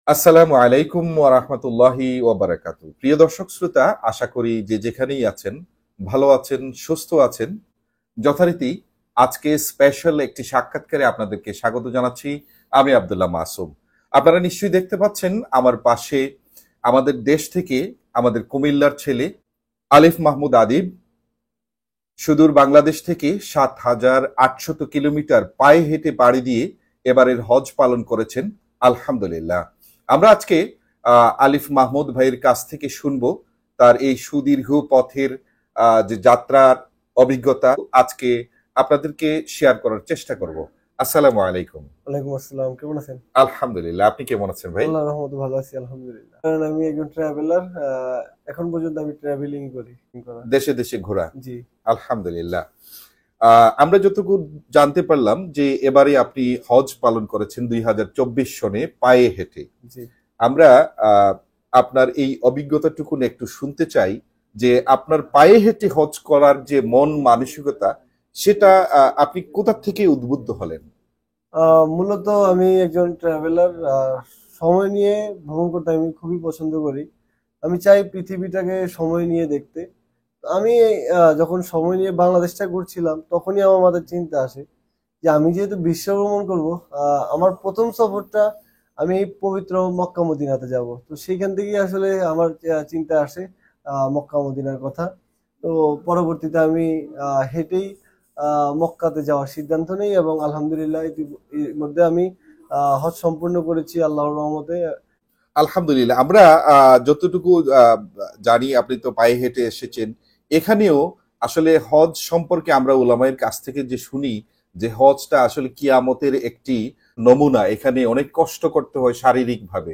আসসালামু আলাইকুম ওয়া রাহমাতুল্লাহি ওয়া বারাকাতুহু। প্রিয় দর্শক শ্রোতা, আশা করি যে যেখানেই আছেন ভালো আছেন, সুস্থ আছেন। যথারীতি আজকে স্পেশাল একটি সাক্ষাৎকারে আপনাদেরকে স্বাগত জানাচ্ছি। আমি আব্দুল্লাহ মাসুম। আপনারা নিশ্চয়ই দেখতে পাচ্ছেন আমার পাশে আমাদের দেশ থেকে আমাদের কুমিল্লার ছেলে আলিফ মাহমুদ আদিব সুদূর বাংলাদেশ থেকে ৭,৮০০ কিলোমিটার পায়ে হেঁটে পাড়ি দিয়ে এবারের হজ পালন করেছেন। আলহামদুলিল্লাহ। আমরা আজকে আলিফ মাহমুদ ভাইয়ের কাছ থেকে শুনবো তার এই সুদীর্ঘ পথের যে যাত্রার অভিজ্ঞতা আজকে আপনাদেরকে শেয়ার করার চেষ্টা করব। আসসালামু আলাইকুম। ওয়ালাইকুম আসসালাম, কেমন আছেন? আলহামদুলিল্লাহ, আপনি কেমন আছেন ভাই? আল্লাহর রহমতে ভালো আছি, আলহামদুলিল্লাহ। কারণ আমি একজন ট্রাভেলার, এখন পর্যন্ত আমি ট্রাভেলিং করি। দেশে দেশে ঘোরা। জি। আলহামদুলিল্লাহ। আমরা যতটুকু জানতে পারলাম যে এবারে আপনি হজ পালন করেছেন ২০২৪ সনে পায়ে হেঁটে। জি। আমরা আপনার এই অভিজ্ঞতাটুকু একটু শুনতে চাই যে আপনার পায়ে হেঁটে হজ করার যে মন মানসিকতা সেটা আপনি কোথা থেকে উদ্বুদ্ধ হলেন? মূলত আমি একজন ট্রাভেলার, সময় নিয়ে ভ্রমণ করতে আমি খুবই পছন্দ করি। আমি চাই পৃথিবীটাকে সময় নিয়ে দেখতে। আমি যখন সময় নিয়ে বাংলাদেশটা ঘুরছিলাম তখনই আমার মাথায় চিন্তা আসে যে আমি যেহেতু বিশ্ব ভ্রমণ করবো, আমার প্রথম সফরটা আমি এই পবিত্র মক্কা মদিনাতে যাব। তো সেইখান থেকেই আসলে আমার চিন্তা আসে মক্কা মদিনার কথা। তো পরবর্তীতে আমি হেঁটেই মক্কাতে যাওয়ার সিদ্ধান্ত নেই এবং আলহামদুলিল্লাহ এর মধ্যে আমি হজ সম্পূর্ণ করেছি আল্লাহর রহমতে। আলহামদুলিল্লাহ। আমরা যতটুকু জানি আপনি তো পায়ে হেঁটে এসেছেন। এখানেও আসলে হজ সম্পর্কে আমরা উলামায়ের কাছ থেকে যে শুনি যে হজটা আসলে কিয়ামতের একটি নমুনা। এখানে অনেক কষ্ট করতে হয় শারীরিকভাবে।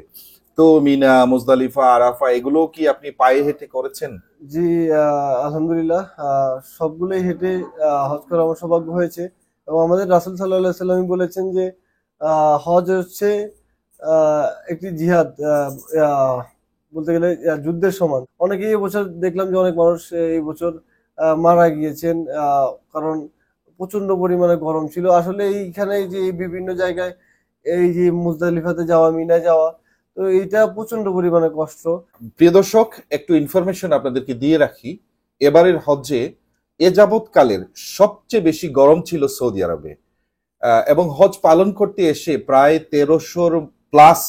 তো মিনা, মুজদালিফা, আরাফা এগুলো কি আপনি পায়ে হেঁটে করেছেন? জি, আলহামদুলিল্লাহ, সবগুলোই হেঁটে হজ করা আমার সৌভাগ্য হয়েছে। এবং আমাদের রাসূল সাল্লাল্লাহু আলাইহি সাল্লাম বলেছেন যে হজ হচ্ছে একটি জিহাদ, বলতে গেলে যুদ্ধের সমান। অনেকেই এবছর দেখলাম যে অনেক মানুষ এই বছর মারা গিয়েছেন, কারণ প্রচন্ড পরিমাণে গরম ছিল। আসলে এইখানে যে এই বিভিন্ন জায়গায় এই যে মুজদালিফাতে যাওয়া, মিনায় যাওয়া, তো এইটা প্রচন্ড পরিমাণে কষ্ট। প্রিয় দর্শক, একটু ইনফরমেশন আপনাদেরকে দিয়ে রাখি। এবারের হজ্জে এ যাবৎকালের সবচেয়ে বেশি গরম ছিল সৌদি আরবে। এবং হজ পালন করতে এসে প্রায় ১৩০০ প্লাস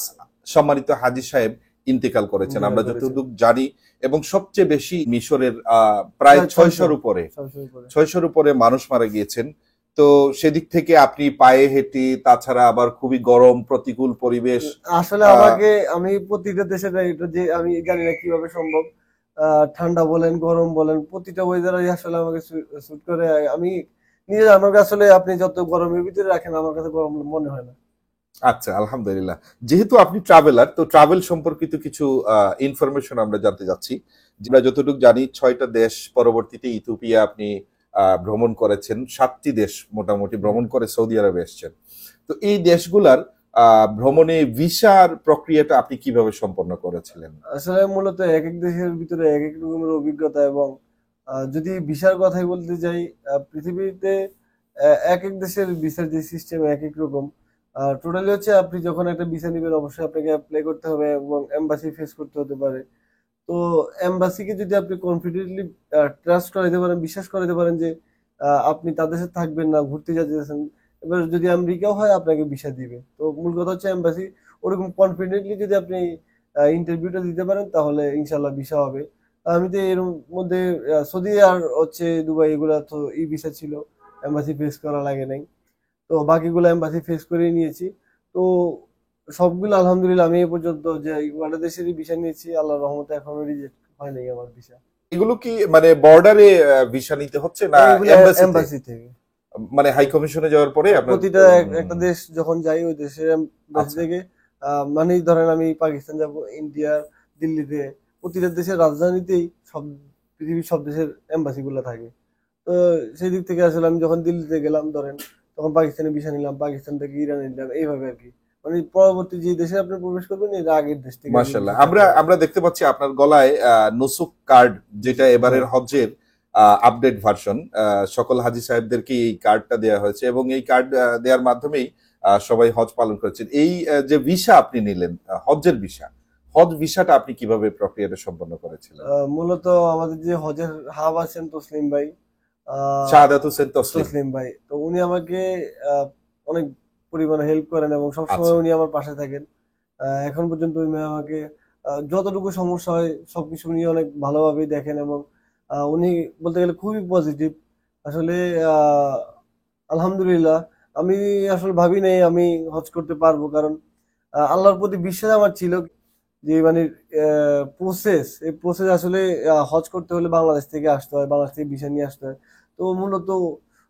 সম্মানিত হাজী সাহেব ইন্তেকাল করেছেন আমরা যতটুকু জানি। এবং সবচেয়ে বেশি মিশরের প্রায় ৬০০-র উপরে ৬০০-র উপরে মানুষ মারা গিয়েছেন। তো সেদিক থেকে আপনি পায়ে হেঁটে, তাছাড়া আবার খুবই গরম প্রতিকূল পরিবেশ। আসলে আমাকে, আমি প্রতিটা দেশের এটা যে আমি জানি না কিভাবে সম্ভব, ঠান্ডা বলেন গরম বলেন প্রতিটা ওয়েদারই আসলে আমাকে স্যুট করে। আমি নিজে, আমার কাছে আসলে আপনি যত গরমের ভিতরে রাখেন আমার কাছে গরম মনে হয় না। আচ্ছা, আলহামদুলিল্লাহ। যেহেতু আপনি ট্রাভেলার, তো ট্রাভেল সম্পর্কিত কিছু ইনফরমেশন আমরা জানতে যাচ্ছি। আমরা যতটুকু জানি ৬টা দেশ, পরবর্তীতে ইথিওপিয়া আপনি ভ্রমণ করেছেন। ৭টি দেশ মোটামুটি ভ্রমণ করে সৌদি আরবে এসেছেন। তো এই দেশগুলার ভ্রমণে ভিসার প্রক্রিয়াটা আপনি কিভাবে সম্পন্ন করেছিলেন? আসলে মূলত এক এক দেশের ভিতরে এক এক রকমের অভিজ্ঞতা। এবং যদি ভিসার কথাই বলতে যাই, পৃথিবীতে এক এক দেশের ভিসার যে সিস্টেম এক এক রকম। টোটালি হচ্ছে আপনি যখন একটা ভিসা নেবেন অবশ্যই আপনাকে অ্যাপ্লাই করতে হবে এবং এম্বাসি ফেস করতে হতে পারে। তো এম্বাসিকে যদি আপনি কনফিডেন্টলি ট্রাস্ট করাইতে পারেন, বিশ্বাস করাইতে পারেন যে আপনি তাদের সাথে থাকবেন না, ঘুরতে যাচ্ছেন। এবার যদি আমেরিকাও হয় আপনাকে ভিসা দিবে। তো মূল কথা হচ্ছে এম্বাসি ওরকম কনফিডেন্টলি যদি আপনি ইন্টারভিউটা দিতে পারেন তাহলে ইনশাল্লাহ ভিসা হবে। আমি তো এর মধ্যে সৌদি আর হচ্ছে দুবাই এগুলা তো ই ভিসা ছিল, এম্বাসি ফেস করা লাগে নাই। তো বাকিগুলো এম্বাসি ফেস করে নিয়েছি। তো সবগুলো আলহামদুলিল্লাহ আমি এ পর্যন্ত যে কয়টা দেশেরই ভিসা নিয়েছি আল্লাহর রহমতে এখনো রিজেক্ট হয় নাই আমার ভিসা। এগুলো কি মানে বর্ডারে ভিসা নিতে হচ্ছে না এগুলো এম্বাসিতে? এম্বাসি থেকে। মানে হাই কমিশনে যাওয়ার পরে আপনার প্রতিটা একটা দেশ যখন যাই ওই দেশের এম্বাসি আচ্ছা। থেকে, মানে ধরেন আমি পাকিস্তান যাব, ইন্ডিয়া, দিল্লিতে, প্রতিটা দেশের রাজধানীতেই সব পৃথিবীর সব দেশের এম্বাসি গুলো থাকে। তো সেই দিক থেকে আসলে আমি যখন দিল্লিতে গেলাম ধরেন, তখন পাকিস্তানে ভিসা নিলাম, পাকিস্তান থেকে ইরানে নিলাম, এইভাবে আর কি। মানে পরবর্তী যে দেশে আপনি প্রবেশ করবেন এর আগের দেশ থেকে মাশাআল্লাহ। ভিসা থাকতে আমরা হবে। আমরা দেখতে পাচ্ছি আপনার গলায় নুসুক কার্ড, যেটা এবারের হ্যাঁ। হজ্জের আপডেট ভার্সন। সকল হাজী সাহেবদেরকে এই কার্ডটা দেওয়া হয়েছে এবং এই কার্ড দেওয়ার মাধ্যমেই সবাই হজ পালন করেছেন। এই যে ভিসা আপনি নিলেন, হজের ভিসা, হজ ভিসাটা আপনি কিভাবে প্রক্রিয়াটা সম্পন্ন করেছিলেন? মূলত আমাদের যে হজের হাব আছেন তসলিম ভাই, শাহাদাত হোসেন তসলিম। তসলিম ভাই, তো উনি আমাকে অনেক পরিমাণে হেল্প করেন এবং সবসময় আচ্ছা। উনি আমার পাশে থাকেন। এখন পর্যন্ত উনি আমাকে যতটুকু সমস্যা হয় সবকিছু উনি অনেক ভালোভাবেই দেখেন এবং উনি বলতে গেলে খুবই পজিটিভ। আসলে আহ, আলহামদুলিল্লাহ, আমি আসলে ভাবি নাই আমি হজ করতে পারবো, কারণ আল্লাহর প্রতি বিশ্বাস আমার ছিল যে মানে এই প্রসেস আসলে হজ করতে হলে বাংলাদেশ থেকে আসতে হয়, বাংলাদেশ থেকে ভিসা নিয়ে আসতে হয়। তো মূলত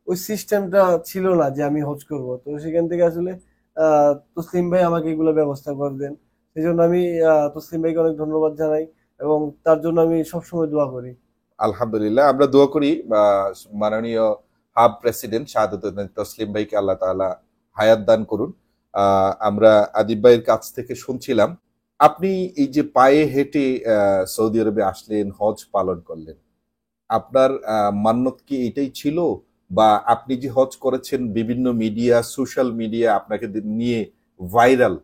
ওই সিস্টেমটা ছিল না যে আমি হজ করব, তো সেখান থেকে আসলে তসলিম ভাই আমাকে এগুলো ব্যবস্থা করে দেন। সেই জন্য আমি তসলিম ভাইকে অনেক ধন্যবাদ জানাই এবং তার জন্য আমি সবসময় দোয়া করি। আলহামদুলিল্লাহ, আমরা দোয়া করি মাননীয় হাব প্রেসিডেন্ট শাহাদাত হোসেন তসলিম ভাইকে আল্লাহ তাআলা হায়াত দান করুন। আমরা আদিব ভাইয়ের কাছ থেকে শুনছিলাম, আপনি এই যে পায়ে হেঁটে সৌদি আরবে আসলেন, হজ পালন করলেন, আপনার মান্যত কি এটাই ছিল, বা আপনি যে হজ করেছেন বিভিন্ন মিডিয়া, সোশ্যাল মিডিয়া আপনাকে নিয়ে ভাইরাল?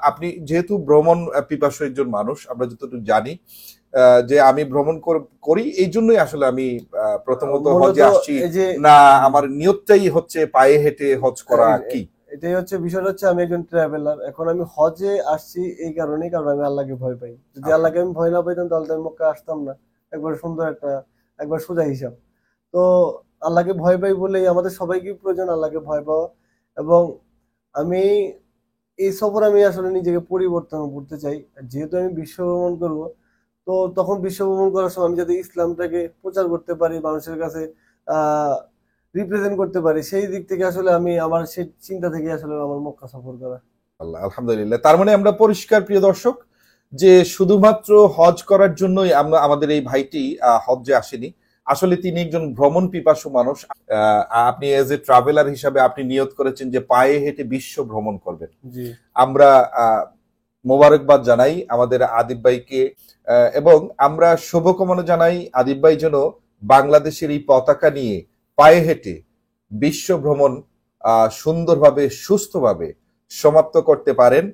আপনি যেহেতু ভ্রমণ পিপাসু একজন মানুষ, আমরা যতটুকু জানি যে আমি ভ্রমণ করি, এই জন্যই আসলে আমি প্রথমত মূলত হজে আসছি, এই যে না আমার নিয়তটাই হচ্ছে পায়ে হেঁটে হজ করা কি? এটাই হচ্ছে বিষয়টা, হচ্ছে আমি একজন ট্রাভেলার। এখন আমি হজে আসছি এই কারণেই, কারণ আমি আল্লাহকে ভয় পাই। যদি আল্লাহকে আমি ভয় না পাইতাম তাহলে তো আমি মক্কা আসতাম না। একবার সুন্দর একটা, একবার সোজা হিসাব। তো আল্লাহকে ভয় পাই বলেই আমাদের সবাইকে প্রয়োজন আল্লাহকে ভয় পাওয়া। এবং আমি এই সফর আমি আসলে নিজেকে পরিবর্তন করতে চাই। যেহেতু আমি বিশ্ব ভ্রমণ করবো, তো তখন বিশ্ব ভ্রমণ করার সময় আমি যাতে ইসলামটাকে প্রচার করতে পারি, মানুষের কাছে আহ রিপ্রেজেন্ট করতে পারি, সেই দিক থেকে আসলে আমি আমার সেই চিন্তা থেকে আসলে আমার মক্কা সফর করা। আলহামদুলিল্লাহ, তার মানে আমরা পরিষ্কার, প্রিয় দর্শক, যে শুধুমাত্র হজ করার জন্যই আমরা, আমাদের এই ভাইটি হজ্জে আসেনি। আসলে তিনি একজন ভ্রমণ পিপাসু মানুষ। আপনি এজ এ ট্রাভেলার হিসাবে আপনি নিয়ত করেছেন যে পায়ে হেঁটে বিশ্ব ভ্রমণ করবেন। জি, আমরা মোবারকবাদ জানাই আমাদের আদিব ভাইকে, এবং আমরা শুভকামনা জানাই আদিব ভাই যেন বাংলাদেশের এই পতাকা নিয়ে পায়ে হেঁটে বিশ্ব ভ্রমণ সুন্দরভাবে, সুস্থভাবে সমাপ্ত করতে পারেন।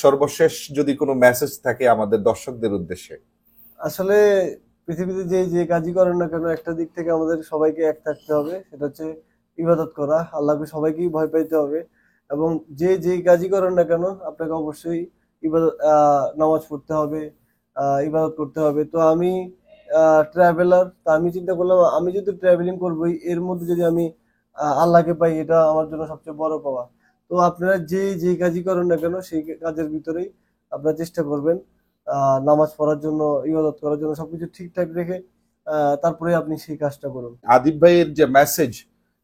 সর্বশেষ যদি কোনো মেসেজ থাকে আমাদের দর্শকদের উদ্দেশ্যে। আসলে পৃথিবীতে যে যে কাজই করেন না কেন, একটা দিক থেকে আমাদের সবাইকে এক থাকতে হবে, সেটা হচ্ছে ইবাদত করা। আল্লাহকে সবাইকেই ভয় পাইতে হবে এবং যে যেই কাজই করেন না কেন আপনাকে অবশ্যই ইবাদত, নামাজ পড়তে হবে, ইবাদত করতে হবে। তো আমি ট্রাভেলার, তা আমি চিন্তা করলাম আমি যদি ট্রাভেলিং করবোই, এর মধ্যে যদি আমি আল্লাহকে পাই, এটা আমার জন্য সবচেয়ে বড় পাওয়া। তো আপনারা যে যে কাজই করেন না কেন সেই কাজের ভিতরেই আপনারা চেষ্টা করবেন নামাজ পড়ার জন্য, ইবাদত করার জন্য, সবকিছু ঠিকঠাক রেখে তারপরে আপনি সেই কাজটা করুন। আদিব ভাইয়ের যে মেসেজ,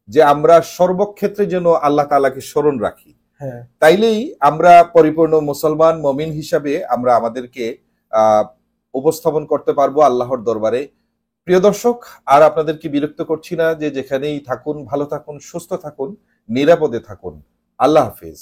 যে আমরা সর্বক্ষেত্রে যেন আল্লাহ তাআলাকে স্মরণ রাখি, হ্যাঁ, তাইলেই আমরা পরিপূর্ণ মুসলমান মমিন হিসাবে আমরা আমাদেরকে আহ উপস্থাপন করতে পারবো আল্লাহর দরবারে। প্রিয় দর্শক, আর আপনাদেরকে বিরক্ত করছি না, যে যেখানেই থাকুন ভালো থাকুন, সুস্থ থাকুন, নিরাপদে থাকুন। আল্লাহ হাফিজ।